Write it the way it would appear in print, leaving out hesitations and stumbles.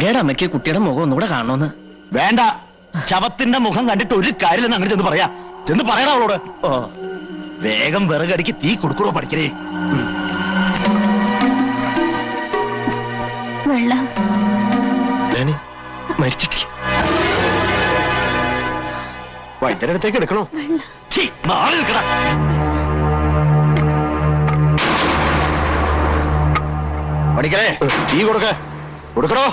ഗംഗയുടെ അമ്മയ്ക്ക് കുട്ടിയുടെ മുഖം ഒന്നുകൂടെ കാണണമെന്ന്. വേണ്ട, ശവത്തിന്റെ മുഖം കണ്ടിട്ട് ഒരു കാര്യമില്ലെന്ന് അങ്ങനെ ചെന്ന് പറയാ. ചെന്ന് പറയണ അവളോട്. ഓ, വേഗം വിറകടിക്ക് തീ കൊടുക്കണോ പഠിക്കണേ. വെള്ളം മരിച്ചിട്ടില്ല. വൈദ്യരടുത്തേക്ക് എടുക്കണോ? നാളെ നിൽക്കണ. പഠിക്കണേ, തീ കൊടുക്കണോ?